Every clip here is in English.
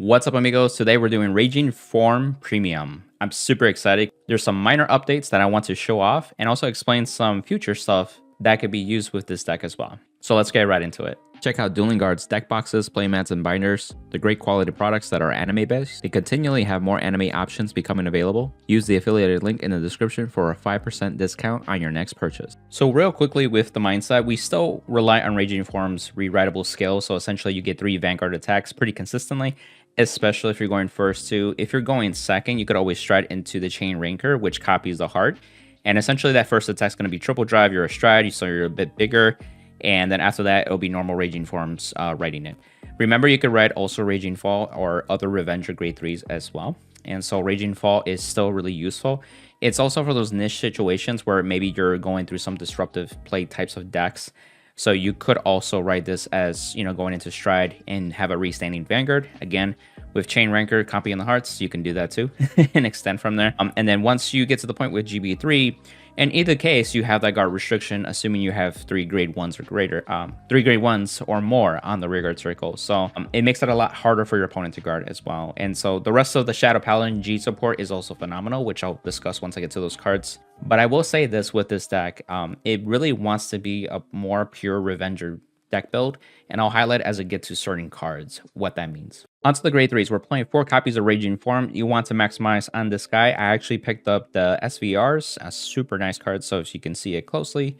What's up, amigos? Today we're doing Raging Form Premium. I'm super excited. There's some minor updates that I want to show off and also explain some future stuff that could be used with this deck as well. So let's get right into it. Check out Dueling Guard's deck boxes, playmats, and binders, the great quality products that are anime based. They continually have more anime options becoming available. Use the affiliated link in the description for a 5% discount on your next purchase. So real quickly with the mindset, we still rely on Raging Form's rewritable skill. So essentially you get 3 Vanguard attacks pretty consistently, especially if you're going first 2. If you're going second, you could always stride into the Chainrancor, which copies the heart. And essentially that first attack is going to be triple drive, you're a stride, so you're a bit bigger. And then after that, it'll be normal Raging Forms writing it. Remember, you could write also Raging Fall or other Revenger grade 3s as well. And so Raging Fall is still really useful. It's also for those niche situations where maybe you're going through some disruptive play types of decks. So you could also write this as, going into stride and have a restanding Vanguard. Again, with Chainrancor copying the hearts, you can do that too and extend from there. And then once you get to the point with GB3, in either case, you have that guard restriction, assuming you have 3 grade 1s or greater, 3 grade 1s or more on the rear guard circle. So it makes it a lot harder for your opponent to guard as well. And so the rest of the Shadow Paladin G support is also phenomenal, which I'll discuss once I get to those cards. But I will say this with this deck, it really wants to be a more pure Revenger deck build, and I'll highlight as I get to certain cards what that means. Onto the grade 3s, we're playing 4 copies of Raging Form. You want to maximize on this guy. I actually picked up the SVRs, a super nice card, so if you can see it closely,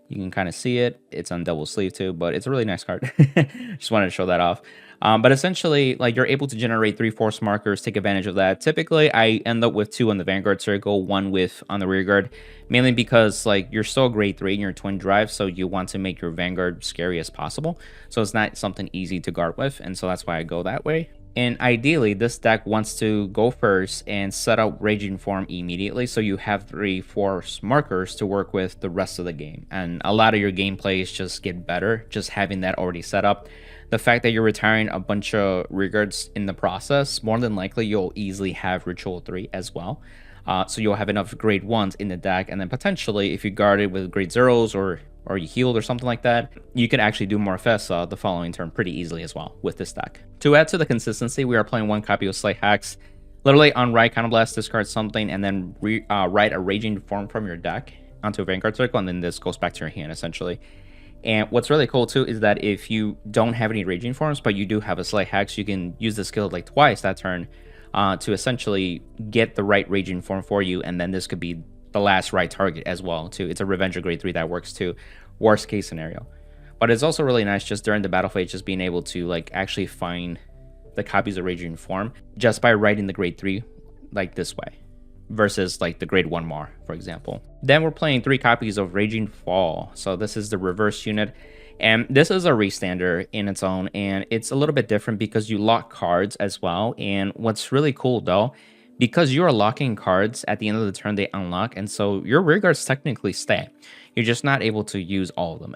you can kind of see it. It's on double sleeve too, but it's a really nice card. Just wanted to show that off. But essentially, like, you're able to generate 3 force markers, take advantage of that. Typically, I end up with 2 on the Vanguard circle, 1 on the rear guard, mainly because like you're still grade 3 in your twin drive, so you want to make your Vanguard scary as possible. So it's not something easy to guard with, and so that's why I go that way. And ideally, this deck wants to go first and set up Raging Form immediately, so you have 3 force markers to work with the rest of the game. And a lot of your gameplays just get better just having that already set up. The fact that you're retiring a bunch of rearguards in the process, more than likely you'll easily have Ritual 3 as well. So you'll have enough grade 1s in the deck, and then potentially if you guard it with grade 0s or you healed or something like that, you can actually do more Fessa the following turn pretty easily as well with this deck. To add to the consistency, we are playing 1 copy of Slay Hacks. Literally on right, Counterblast, discard something, and then write a Raging Form from your deck onto a Vanguard circle, and then this goes back to your hand essentially. And what's really cool too is that if you don't have any Raging Forms, but you do have a Slay Hacks, you can use the skill like twice that turn to essentially get the right Raging Form for you, and then this could be the last right target as well too. It's a Revenger grade 3 that works too, worst case scenario. But it's also really nice just during the battle phase, just being able to like actually find the copies of Raging Form just by writing the grade 3 like this way versus like the grade 1 Mar, for example. Then we're playing 3 copies of Raging Fall. So this is the reverse unit, and this is a restander in its own, and it's a little bit different because you lock cards as well. And what's really cool though, because you are locking cards at the end of the turn, they unlock, and so your rear guards technically stay. You're just not able to use all of them.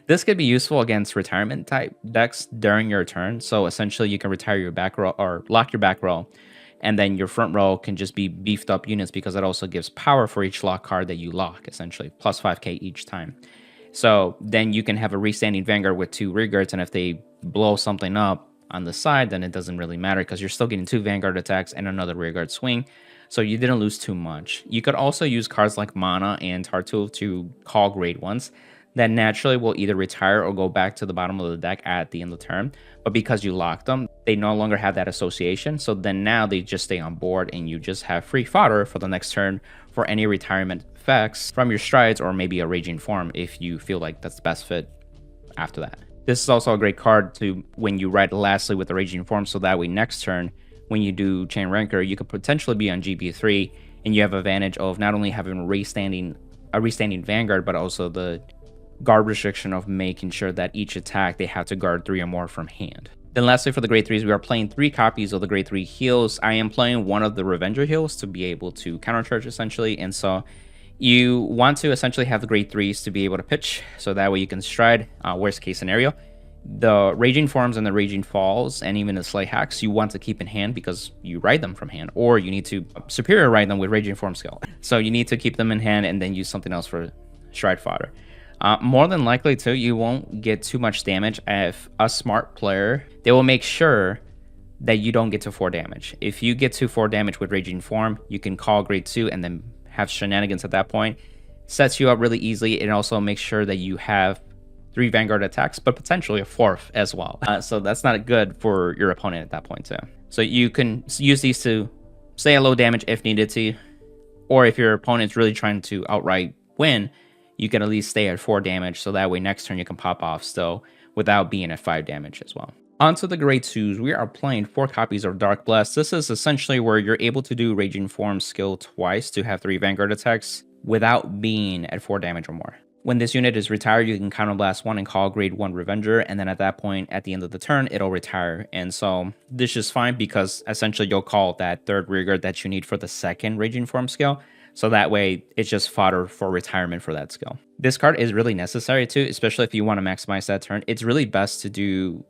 This could be useful against retirement type decks during your turn. So essentially you can retire your back row or lock your back row, and then your front row can just be beefed up units because it also gives power for each lock card that you lock, essentially plus 5k each time. So then you can have a restanding Vanguard with 2 rear guards, and if they blow something up on the side, then it doesn't really matter because you're still getting 2 Vanguard attacks and another rearguard swing, so you didn't lose too much. You could also use cards like Mana and Tartu to call grade 1s that naturally will either retire or go back to the bottom of the deck at the end of the turn, but because you locked them, they no longer have that association, so then now they just stay on board and you just have free fodder for the next turn for any retirement effects from your strides or maybe a Raging Form if you feel like that's the best fit after that. This is also a great card to when you write lastly with the Raging Form, so that way next turn when you do Chainrancor, you could potentially be on GB3 and you have advantage of not only having a restanding Vanguard, but also the guard restriction of making sure that each attack they have to guard 3 or more from hand. Then lastly for the grade 3s, we are playing 3 copies of the grade 3 heals. I am playing one of the Revenger heals to be able to countercharge essentially, and so you want to essentially have the grade 3s to be able to pitch, so that way you can stride, worst case scenario. The Raging Forms and the Raging Falls and even the Slay Hacks you want to keep in hand because you ride them from hand, or you need to superior ride them with Raging Form skill. So you need to keep them in hand and then use something else for stride fodder. More than likely too, you won't get too much damage if a smart player, they will make sure that you don't get to 4 damage. If you get to 4 damage with Raging Form, you can call grade 2 and then have shenanigans at that point. Sets you up really easily, and also makes sure that you have 3 Vanguard attacks, but potentially a 4th as well. So that's not good for your opponent at that point too. So you can use these to stay at low damage if needed to, or if your opponent's really trying to outright win, you can at least stay at 4 damage, so that way next turn you can pop off still without being at 5 damage as well. Onto the grade 2s, we are playing 4 copies of Dark Blast. This is essentially where you're able to do Raging Form skill twice to have 3 Vanguard attacks without being at 4 damage or more. When this unit is retired, you can counterblast 1 and call grade 1 Revenger, and then at that point, at the end of the turn, it'll retire. And so this is fine because essentially you'll call that 3rd rearguard that you need for the 2nd Raging Form skill. So that way, it's just fodder for retirement for that skill. This card is really necessary too, especially if you want to maximize that turn. It's really best to do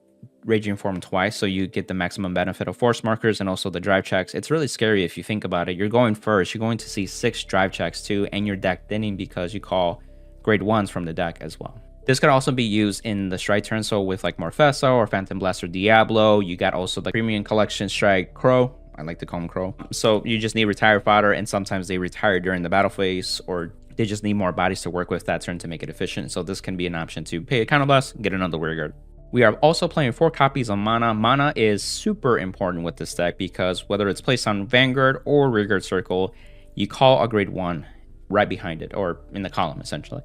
Raging Form twice so you get the maximum benefit of force markers and also the drive checks. It's really scary if you think about it. You're going first, you're going to see 6 drive checks too, and you're deck thinning because you call grade 1s from the deck as well. This could also be used in the strike turn, so with like Morfesso or Phantom Blaster Diablo. You got also the Premium Collection Strike Crow. I like to call him Crow. So you just need retired fodder, and sometimes they retire during the battle phase, or they just need more bodies to work with that turn to make it efficient. So this can be an option to pay a counterblast, get another rearguard. We are also playing 4 copies of Mana. Mana is super important with this deck because whether it's placed on Vanguard or Rearguard Circle, you call a grade 1 right behind it, or in the column essentially.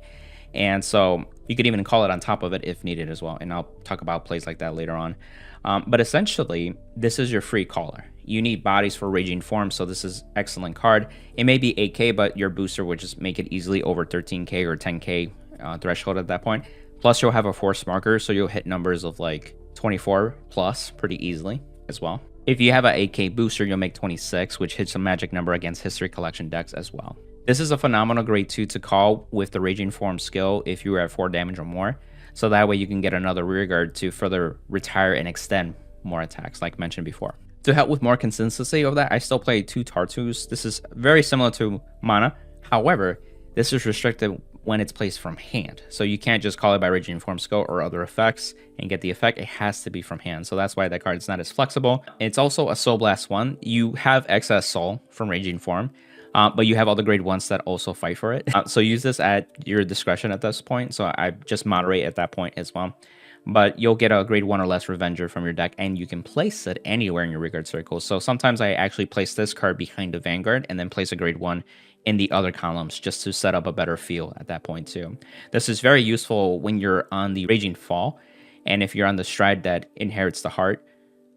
And so you could even call it on top of it if needed as well. And I'll talk about plays like that later on. But essentially, this is your free caller. You need bodies for Raging Form, so this is excellent card. It may be 8k, but your booster would just make it easily over 13k or 10k threshold at that point. Plus, you'll have a force marker, so you'll hit numbers of like 24 plus pretty easily as well. If you have an 8k booster, you'll make 26, which hits a magic number against History Collection decks as well. This is a phenomenal grade 2 to call with the Raging Form skill if you are at 4 damage or more. So that way you can get another rearguard to further retire and extend more attacks, like mentioned before. To help with more consistency of that, I still play 2 Tartus. This is very similar to Mana. However, this is restricted when it's placed from hand. So you can't just call it by Raging Form skill or other effects and get the effect. It has to be from hand. So that's why that card is not as flexible. It's also a Soul Blast 1. You have excess soul from Raging Form, but you have all the grade 1s that also fight for it. So use this at your discretion at this point. So I just moderate at that point as well. But you'll get a grade 1 or less Revenger from your deck, and you can place it anywhere in your Rearguard Circle. So sometimes I actually place this card behind the Vanguard and then place a grade 1 in the other columns just to set up a better feel at that point too. This is very useful when you're on the Raging Fall, and if you're on the Stride that inherits the Heart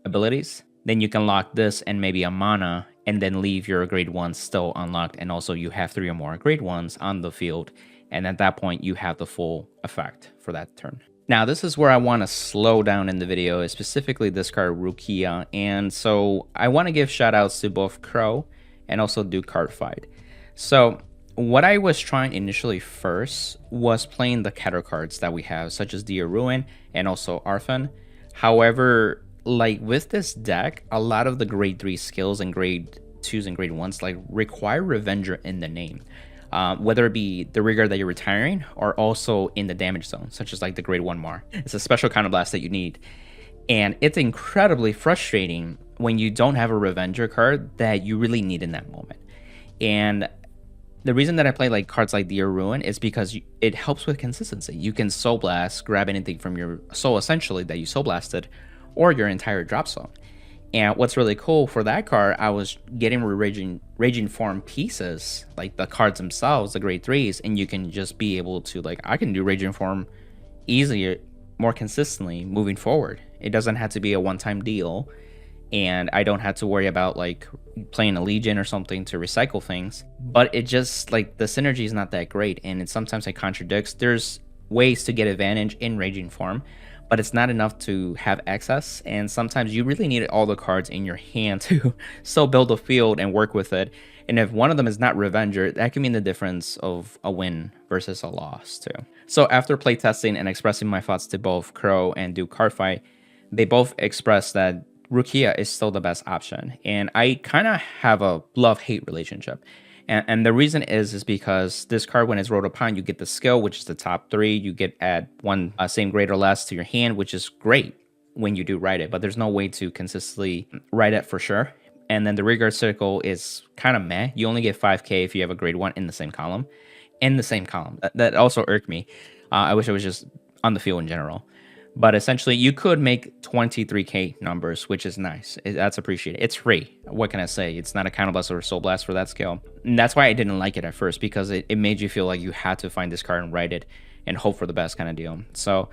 abilities, then you can lock this and maybe a Mana and then leave your grade 1 still unlocked, and also you have 3 or more grade 1s on the field, and at that point you have the full effect for that turn. Now, this is where I want to slow down in the video, specifically this card, Rukia. And so I want to give shout outs to both Crow and also do Card Fight. So what I was trying initially first was playing the Keter cards that we have, such as Dia Ruin and also Arfan. However, like with this deck, a lot of the grade 3 skills and grade 2s and grade 1s like require Revenger in the name. Whether it be the rearguard that you're retiring or also in the damage zone, such as like the grade 1 Mar. It's a special kind of blast that you need. And it's incredibly frustrating when you don't have a Revenger card that you really need in that moment. And the reason that I play like cards like Dear Ruin is because it helps with consistency. You can Soul Blast, grab anything from your soul essentially that you Soul Blasted, or your entire drop zone. And what's really cool for that card, I was getting Raging Form pieces, like the cards themselves, the grade 3s, and you can just be able to, like, I can do Raging Form easier, more consistently moving forward. It doesn't have to be a one-time deal, and I don't have to worry about, like, playing a Legion or something to recycle things. But it just, like, the synergy is not that great, and sometimes it contradicts. There's ways to get advantage in Raging Form, but it's not enough to have access, and sometimes you really need all the cards in your hand to still build a field and work with it. And if one of them is not Revenger, that can mean the difference of a win versus a loss too. So after playtesting and expressing my thoughts to both Crow and do Card Fight, they both expressed that Rukia is still the best option. And I kind of have a love-hate relationship. And the reason is because this card, when it's rolled upon, you get the skill, which is the top 3. You get add 1 same grade or less to your hand, which is great. when you do ride it, but there's no way to consistently ride it for sure. And then the rearguard circle is kind of meh. You only get 5k if you have a grade 1 in the same column. That also irked me. I wish it was just on the field in general. But essentially, you could make 23k numbers, which is nice. That's appreciated. It's free. What can I say? It's not a Counter Blast or a Soul Blast for that scale. And that's why I didn't like it at first, because it made you feel like you had to find this card and write it and hope for the best kind of deal. So,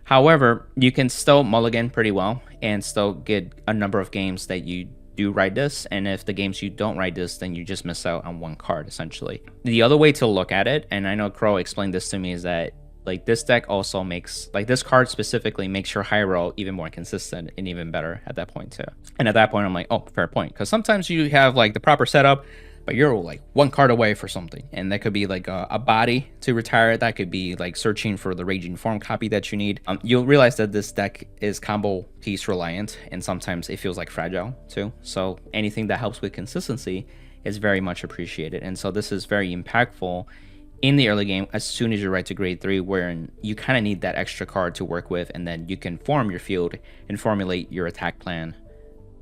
however, you can still mulligan pretty well and still get a number of games that you do ride this. And if the games you don't ride this, then you just miss out on one card, essentially. The other way to look at it, and I know Crow explained this to me, is that like this deck also makes, like this card specifically makes your high roll even more consistent and even better at that point too. And at that point, I'm like, oh, fair point. Because sometimes you have like the proper setup, but you're like one card away for something. And that could be like a body to retire. That could be like searching for the Raging Form copy that you need. You'll realize that this deck is combo piece reliant, and sometimes it feels like fragile too. So anything that helps with consistency is very much appreciated. And so this is very impactful in the early game as soon as you ride to grade 3, wherein you kind of need that extra card to work with, and then you can form your field and formulate your attack plan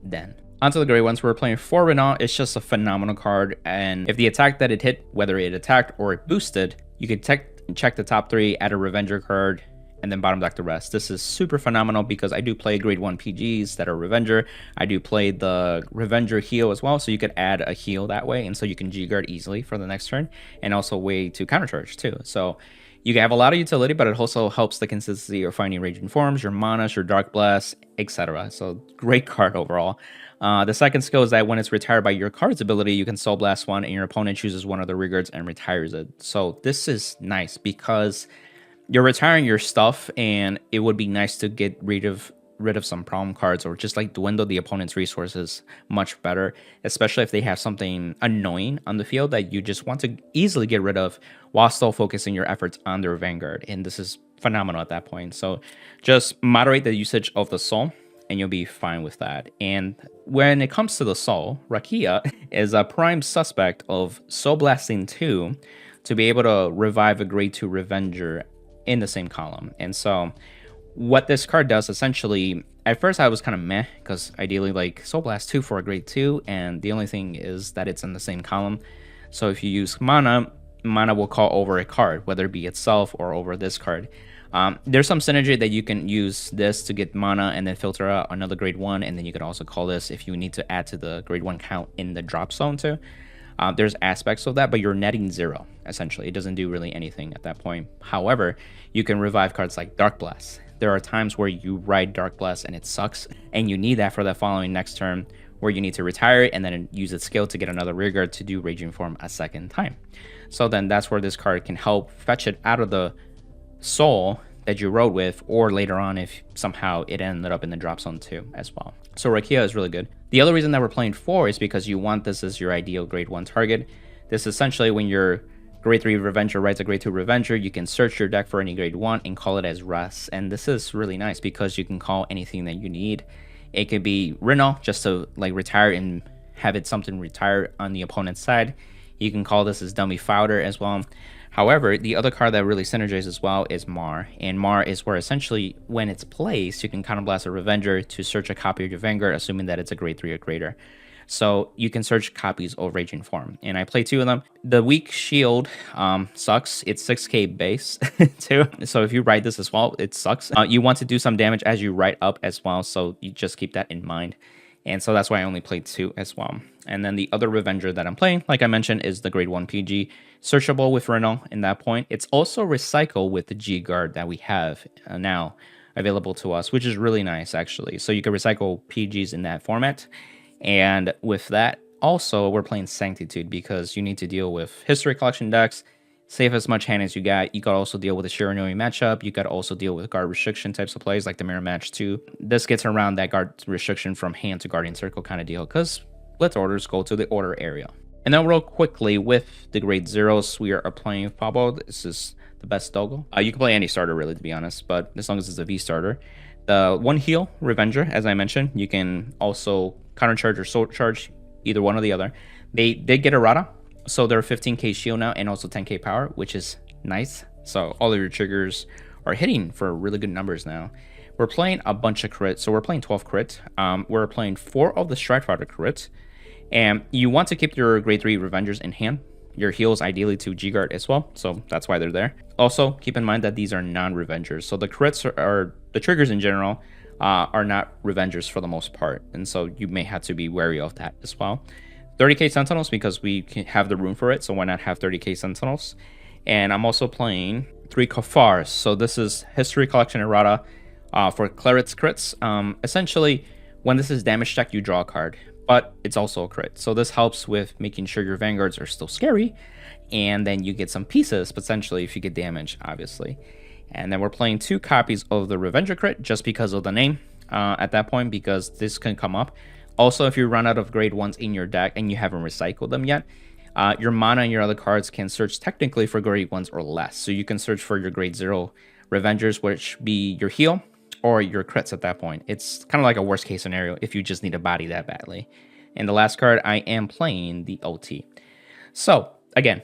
then. Onto the grade 1s, we're playing 4 Renault. It's just a phenomenal card, and if the attack that it hit, whether it attacked or it boosted, you could check the top 3, add a Revenger card, and then bottom deck the rest. This is super phenomenal because I do play grade 1 PGs that are Revenger. I do play the Revenger heal as well, so you could add a heal that way, and so you can G-guard easily for the next turn, and also a way to countercharge too. So you can have a lot of utility, but it also helps the consistency of finding Raging Forms, your Manas, your Dark Blast, etc. So great card overall. The second skill is that when it's retired by your card's ability, you can Soul Blast one, and your opponent chooses one of the rearguards and retires it. So this is nice because you're retiring your stuff, and it would be nice to get rid of some problem cards, or just like dwindle the opponent's resources much better, especially if they have something annoying on the field that you just want to easily get rid of while still focusing your efforts on their Vanguard. And this is phenomenal at that point. So just moderate the usage of the Soul, and you'll be fine with that. And when it comes to the Soul, Rakia is a prime suspect of Soul Blasting 2 to be able to revive a grade 2 Revenger in the same column. And so what this card does, essentially, at first I was kind of meh, because ideally like Soul Blast 2 for a grade 2, and the only thing is that it's in the same column. So if you use mana will call over a card, whether it be itself or over this card. There's some synergy that you can use this to get mana and then filter out another grade 1, and then you can also call this if you need to add to the grade 1 count in the drop zone too. There's aspects of that, but you're netting 0, essentially. It doesn't do really anything at that point. However, you can revive cards like Dark Blast. There are times where you ride Dark Blast and it sucks, and you need that for the following next turn, where you need to retire it and then use its skill to get another rearguard to do Raging Form a second time. So then that's where this card can help fetch it out of the Soul that you rode with, or later on if somehow it ended up in the drop zone too as well. So Rakia is really good. The other reason that we're playing 4 is because you want this as your ideal grade 1 target. This is essentially when your grade 3 Revenger writes a grade 2 Revenger, you can search your deck for any grade 1 and call it as Russ. And this is really nice because you can call anything that you need. It could be Reno, just to like retire and have it something retire on the opponent's side. You can call this as Dummy Fodder as well. However, the other card that really synergizes as well is Mar. And Mar is where essentially when it's placed, you can Counter Blast a Revenger to search a copy of your Vanguard, assuming that it's a grade 3 or greater. So you can search copies of Raging Form. And I play 2 of them. The weak shield sucks. It's 6k base too. So if you ride this as well, it sucks. You want to do some damage as you ride up as well. So you just keep that in mind. And so that's why I only played 2 as well. And then the other Revenger that I'm playing, like I mentioned, is the grade 1 PG. Searchable with Reno in that point. It's also recycled with the G-Guard that we have now available to us, which is really nice actually. So you can recycle PGs in that format. And with that, also, we're playing Sanctitude because you need to deal with History Collection decks, save as much hand as you got. You got to also deal with the Shiranui matchup. You got to also deal with guard restriction types of plays like the Mirror Match too. This gets around that guard restriction from hand to Guardian Circle kind of deal, because Blitz orders go to the order area. And then real quickly, with the grade 0s, we are playing Pablo. This is the best Doggo. You can play any starter really, to be honest, but as long as it's a V starter. The 1 heal Revenger, as I mentioned, you can also counter charge or soul charge, either one or the other. They did get errata, so they're 15k shield now and also 10k power, which is nice. So all of your triggers are hitting for really good numbers now. we're playing a bunch of crits. So we're playing 12 crit. We're playing 4 of the Strike Fighter crit. And you want to keep your grade 3 Revengers in hand. Your heals ideally to G-Guard as well. So that's why they're there. Also, keep in mind that these are non-Revengers. So the crits are the triggers in general are not Revengers for the most part. And so you may have to be wary of that as well. 30k Sentinels because we can have the room for it. So why not have 30k Sentinels? And I'm also playing 3 Kafars. So this is History Collection Errata for Clerics crits. Essentially, when this is damage check, you draw a card. But it's also a crit. So this helps with making sure your Vanguards are still scary. And then you get some pieces, potentially, if you get damage, obviously. And then we're playing 2 copies of the Revenger crit, just because of the name at that point, because this can come up. Also, if you run out of grade 1s in your deck and you haven't recycled them yet, your mana and your other cards can search technically for grade 1s or less. So you can search for your grade 0 Revengers, which be your heal, or your crits at that point. It's kind of like a worst case scenario if you just need a body that badly. And the last card, I am playing the OT. So, again,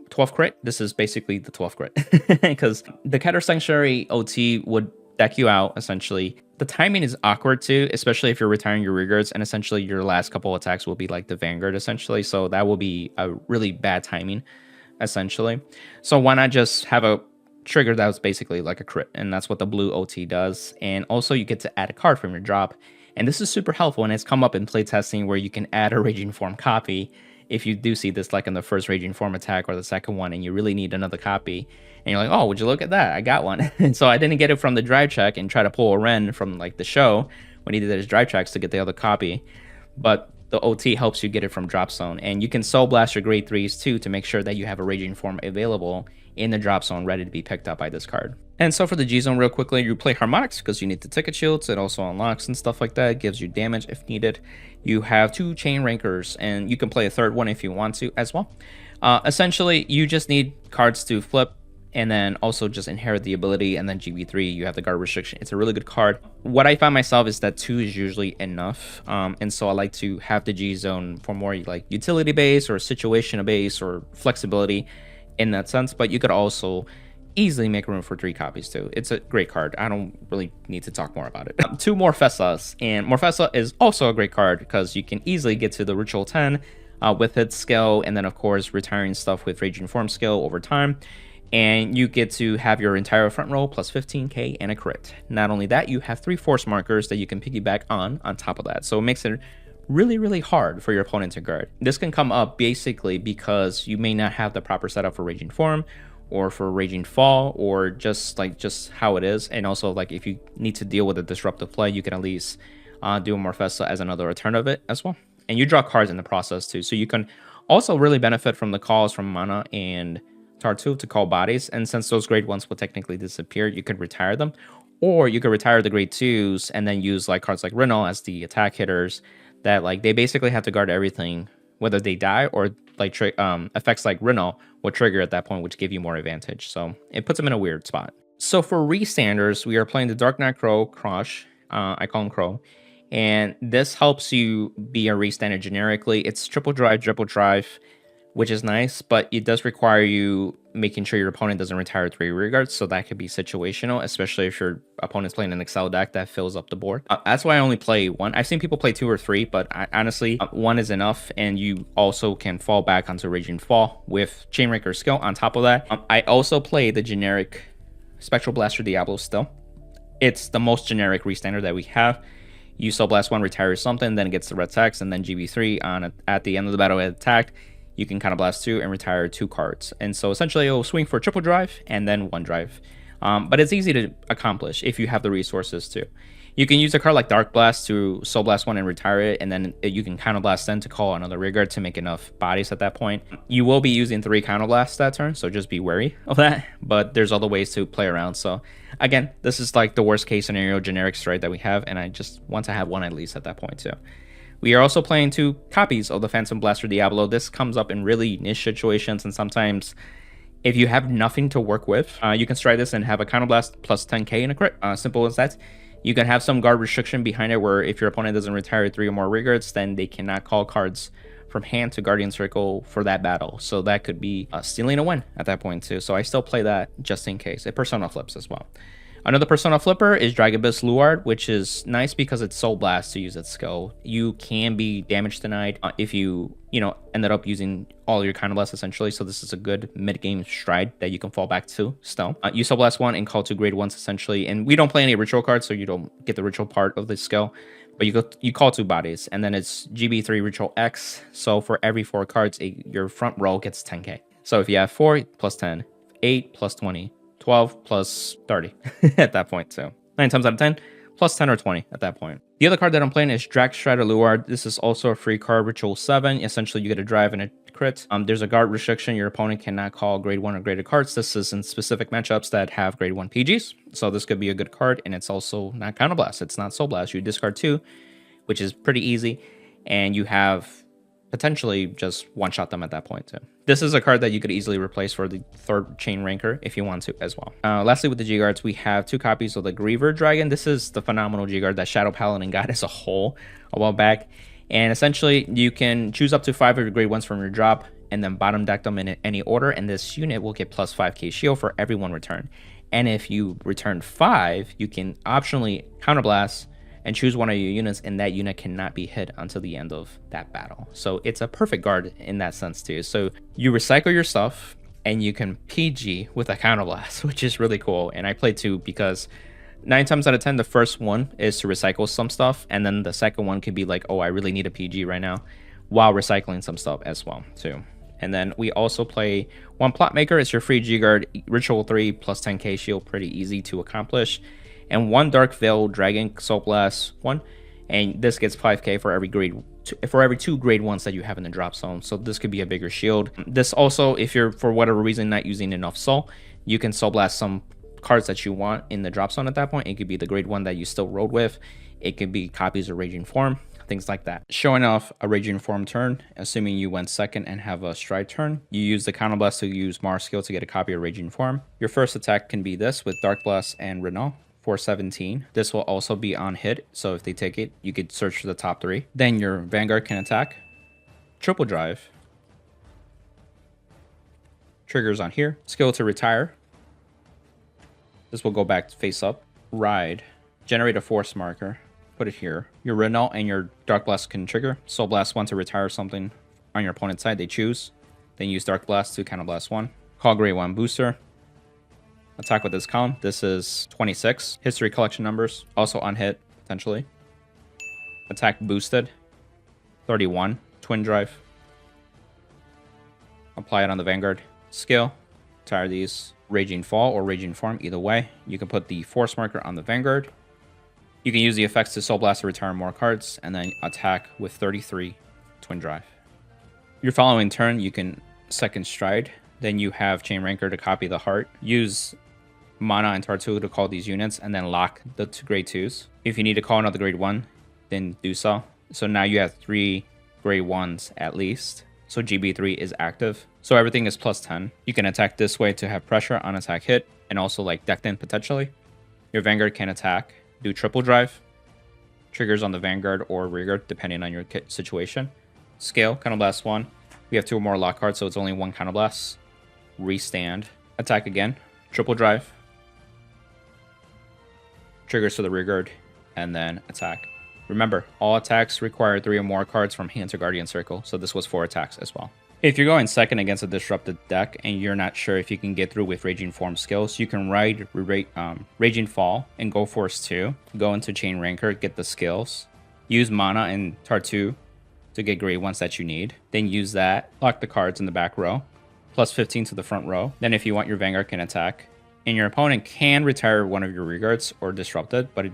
12 crit. This is basically the 12 crit. Because the Keter Sanctuary OT would deck you out, essentially. The timing is awkward too, especially if you're retiring your rearguards, and essentially your last couple attacks will be like the Vanguard, essentially. So that will be a really bad timing, essentially. So why not just have a trigger that was basically like a crit, and that's what the blue OT does. And also you get to add a card from your drop, and this is super helpful, and it's come up in playtesting where you can add a Raging Form copy if you do see this like in the first Raging Form attack or the second one and you really need another copy, and you're like, oh, would you look at that, I got one. And so I didn't get it from the drive check and try to pull a Ren from like the show when he did his drive checks to get the other copy, but the OT helps you get it from drop zone. And you can soul blast your grade 3s too to make sure that you have a Raging Form available in the drop zone ready to be picked up by this card. And so for the G zone, real quickly, you play Harmonics because you need the ticket shields. It also unlocks and stuff like that. It gives you damage if needed. You have 2 Chainrancors, and you can play a third one if you want to as well. Essentially, you just need cards to flip and then also just inherit the ability, and then GB3, you have the guard restriction. It's a really good card. What I find myself is that 2 is usually enough, and so I like to have the G zone for more like utility base or situational base or flexibility in that sense, but you could also easily make room for 3 copies too. It's a great card. I don't really need to talk more about it. 2 Morfessas, and Morfessa is also a great card because you can easily get to the Ritual 10 with its skill, and then of course retiring stuff with Raging Form skill over time. And you get to have your entire front row plus 15k and a crit. Not only that, you have 3 force markers that you can piggyback on top of that. So it makes it really, really hard for your opponent to guard. This can come up basically because you may not have the proper setup for Raging Form or for Raging Fall, or just how it is. And also like if you need to deal with a disruptive play, you can at least do a Morfessa as another alternative as well. And you draw cards in the process too. So you can also really benefit from the calls from Mana and Tartu to call bodies, and since those grade 1s will technically disappear, you could retire them, or you could retire the grade 2s and then use like cards like Rinnal as the attack hitters that like they basically have to guard everything, whether they die or like effects like Rinnal will trigger at that point, which give you more advantage. So it puts them in a weird spot. So for restanders, we are playing the Dark Knight Crow Crush. I call him Crow, and this helps you be a restander generically. It's triple drive, which is nice, but it does require you making sure your opponent doesn't retire 3 rearguards, so that could be situational, especially if your opponent's playing an Excel deck that fills up the board. That's why I only play 1. I've seen people play 2 or 3, but honestly, 1 is enough, and you also can fall back onto Raging Fall with Chainrancor skill on top of that. I also play the generic Spectral Blaster Diablo still. It's the most generic restander that we have. You Soul Blast 1, retire something, then it gets the red text, and then GB3 on at the end of the battle it attacked. You can kind of blast 2 and retire 2 cards. And so essentially it will swing for triple drive and then 1 drive. But it's easy to accomplish if you have the resources to. You can use a card like Dark Blast to Soul Blast 1 and retire it, and then you can Counter Blast then to call another rearguard to make enough bodies at that point. You will be using 3 Counter Blasts that turn, so just be wary of that. But there's other ways to play around. So again, this is like the worst case scenario generic strike that we have, and I just want to have 1 at least at that point too. We are also playing 2 copies of the Phantom Blaster Diablo. This comes up in really niche situations, and sometimes if you have nothing to work with, you can strike this and have a Counter Blast plus 10k in a crit. Simple as that. You can have some guard restriction behind it where if your opponent doesn't retire 3 or more rearguards, then they cannot call cards from hand to Guardian Circle for that battle. So that could be stealing a win at that point too. So I still play that just in case. It Persona flips as well. Another Persona flipper is Dragobus Luard, which is nice because it's Soul Blast to use its skill. You can be damage denied if you ended up using all your counterblast essentially. So this is a good mid-game stride that you can fall back to still. You Soul Blast 1 and call 2 grade 1s essentially. And we don't play any ritual cards, so you don't get the ritual part of the skill. But you call 2 bodies, and then it's GB3 Ritual X. So for every 4 cards, your front row gets 10k. So if you have 4 plus 10, 8 plus 20, 12 plus 30 at that point. So 9 times out of 10 plus 10 or 20 at that point. The other card that I'm playing is Dragstrider Luard. This is also a free card, Ritual 7. Essentially, you get a drive and a crit. There's a guard restriction. Your opponent cannot call grade 1 or graded cards. This is in specific matchups that have grade 1 PGs. So this could be a good card, and it's also not Counterblast. It's not Soul Blast. You discard 2, which is pretty easy, and you have potentially just one-shot them at that point too. This is a card that you could easily replace for the 3rd Chainrancor if you want to as well. Lastly, with the G-Guards, we have 2 copies of the Griever Dragon. This is the phenomenal G-Guard that Shadow Paladin got as a whole a while back. And essentially, you can choose up to 5 of your grade 1s from your drop and then bottom deck them in any order. And this unit will get plus 5k shield for every 1 return. And if you return 5, you can optionally counterblast and choose one of your units, and that unit cannot be hit until the end of that battle. So it's a perfect guard in that sense too. So you recycle your stuff and you can PG with a counterblast, which is really cool. And I play 2 because 9 times out of 10, the first one is to recycle some stuff, and then the second one could be like, oh, I really need a PG right now, while recycling some stuff as well too. And then we also play 1 Plot Maker. It's your free G-Guard, Ritual 3 plus 10k shield, pretty easy to accomplish. And 1 Dark Veil Dragon Soul Blast 1, and this gets 5k for every 2 grade 1s that you have in the drop zone. So this could be a bigger shield. This also, if you're for whatever reason not using enough soul, you can Soul Blast some cards that you want in the drop zone at that point. It could be the grade 1 that you still rode with. It could be copies of Raging Form, things like that. Showing off a Raging Form turn, assuming you went 2nd and have a stride turn, you use the Counterblast to use Mars skill to get a copy of Raging Form. Your first attack can be this with Dark Blast and Renault. 417. This will also be on hit, so if they take it, you could search for the top 3. Then your Vanguard can attack. Triple drive. Triggers on here. Skill to retire. This will go back face up. Ride. Generate a force marker. Put it here. Your Renault and your Dark Blast can trigger. Soul Blast 1 to retire something on your opponent's side. They choose. Then use Dark Blast to Counterblast 1. Call grade 1 booster. Attack with this column. This is 26. History collection numbers. Also on hit, potentially. Attack boosted. 31. Twin drive. Apply it on the Vanguard. Skill. Retire these. Raging Fall or Raging Form. Either way. You can put the force marker on the Vanguard. You can use the effects to Soul Blast to retire more cards. And then attack with 33. Twin drive. Your following turn, you can 2nd stride. Then you have Chainrancor to copy the heart. Use Mana and Tartu to call these units, and then lock the 2 grade 2s. If you need to call another grade 1, then do so. So now you have 3 grade 1s at least. So GB3 is active. So everything is plus 10. You can attack this way to have pressure on attack hit, and also like decked in potentially. Your Vanguard can attack, do triple drive. Triggers on the Vanguard or Rearguard depending on your situation. Scale, Counterblast 1. We have 2 or more lock cards, so it's only 1 Counterblast. Restand. Attack again. Triple drive. Triggers to the Rearguard. And then attack. Remember, all attacks require 3 or more cards from hand to Guardian Circle, so this was 4 attacks as well. If you're going 2nd against a disrupted deck and you're not sure if you can get through with Raging Form skills, you can ride Raging Fall and go Force 2. Go into Chainrancor, get the skills. Use Mana and Tartu to get grade 1s that you need. Then use that, lock the cards in the back row. Plus 15 to the front row. Then if you want, your Vanguard can attack. And your opponent can retire one of your Rearguards or disrupt it, but it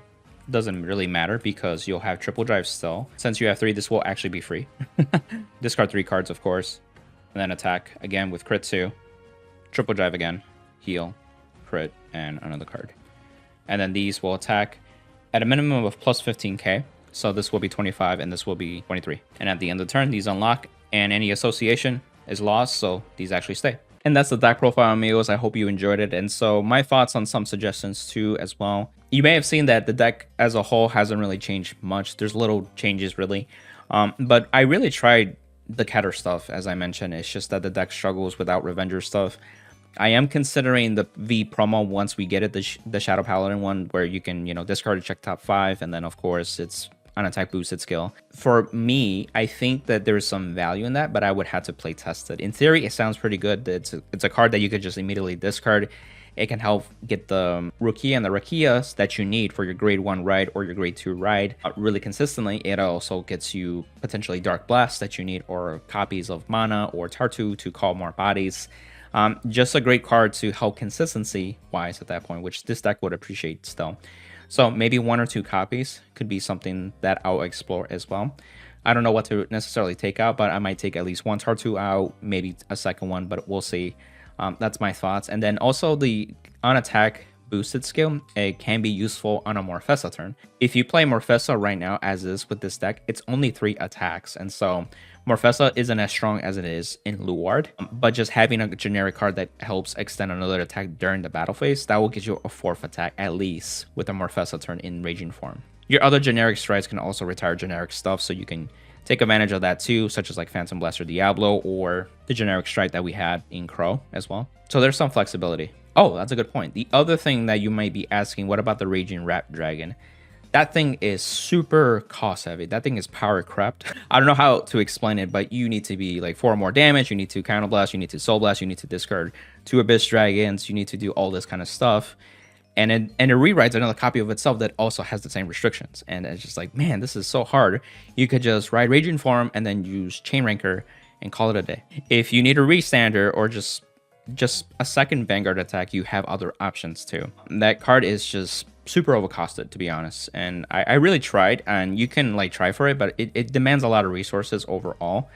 doesn't really matter because you'll have triple drive still. Since you have 3, this will actually be free. Discard 3 cards, of course. And then attack again with crit 2. Triple drive again. Heal, crit, and another card. And then these will attack at a minimum of plus 15k. So this will be 25 and this will be 23. And at the end of the turn, these unlock and any association is lost, so these actually stay. And that's the deck profile, amigos. I hope you enjoyed it. And so my thoughts on some suggestions too as well. You may have seen that the deck as a whole hasn't really changed much. There's little changes really. But I really tried the Keter stuff, as I mentioned. It's just that the deck struggles without Revenger stuff. I am considering the V promo once we get it, the Shadow Paladin one, where you can, you know, discard to check top 5, and then of course it's an attack boosted skill. For me, I think that there's some value in that, but I would have to play test it. In theory, it sounds pretty good. It's a card that you could just immediately discard. It can help get the Rukia and the Rakias that you need for your grade 1 ride or your grade 2 ride really consistently. It also gets you potentially Dark Blast that you need, or copies of Mana or Tartu to call more bodies. Just a great card to help consistency wise at that point, which this deck would appreciate still. So maybe 1 or 2 copies could be something that I'll explore as well. I don't know what to necessarily take out, but I might take at least 1 Tartu out, maybe a second one, but we'll see. That's my thoughts. And then also the on attack boosted skill, it can be useful on a Morfessa turn. If you play Morfessa right now as is with this deck, it's only 3 attacks, and so Morfessa isn't as strong as it is in Luard, but just having a generic card that helps extend another attack during the battle phase, that will get you a 4th attack at least with a Morfessa turn in Raging form. Your other generic strides can also retire generic stuff, so you can take advantage of that too, such as like Phantom Blast or Diablo, or the generic strike that we had in Crow as well. So there's some flexibility. Oh, that's a good point. The other thing that you might be asking, what about the Raging Rat Dragon? That thing is super cost heavy. That thing is power crept. I don't know how to explain it, but you need to be like 4 more damage. You need to counter blast. You need to soul blast. You need to discard 2 Abyss Dragons. You need to do all this kind of stuff. And it rewrites another copy of itself that also has the same restrictions. And it's just like, man, this is so hard. You could just ride Raging form and then use Chainrancor and call it a day. If you need a restander or just a second Vanguard attack, you have other options too. That card is just super overcosted, to be honest, and I really tried, and you can like try for it, but it demands a lot of resources overall,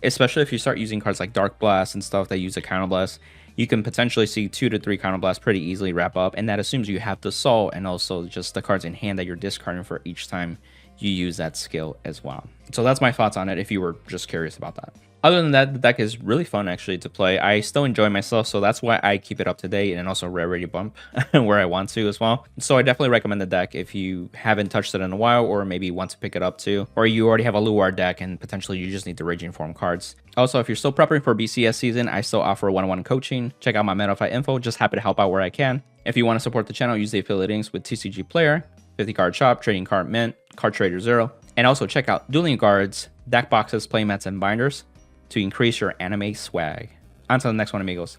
especially if you start using cards like Dark Blast and stuff that use a counter blast. You can potentially see 2 to 3 counter blasts pretty easily wrap up, and that assumes you have the soul and also just the cards in hand that you're discarding for each time you use that skill as well. So that's my thoughts on it if you were just curious about that. Other than that, the deck is really fun actually to play. I still enjoy myself, so that's why I keep it up to date and also rarity bump where I want to as well. So I definitely recommend the deck if you haven't touched it in a while, or maybe want to pick it up too, or you already have a Luard deck and potentially you just need the Raging form cards. Also, if you're still prepping for BCS season, I still offer one-on-one coaching. Check out my MetaFi info. Just happy to help out where I can. If you want to support the channel, use the affiliate links with TCG Player, 50 card shop, trading card mint, card trader 0, and also check out Dueling cards, deck boxes, playmats, and binders to increase your anime swag. On to the next one, amigos.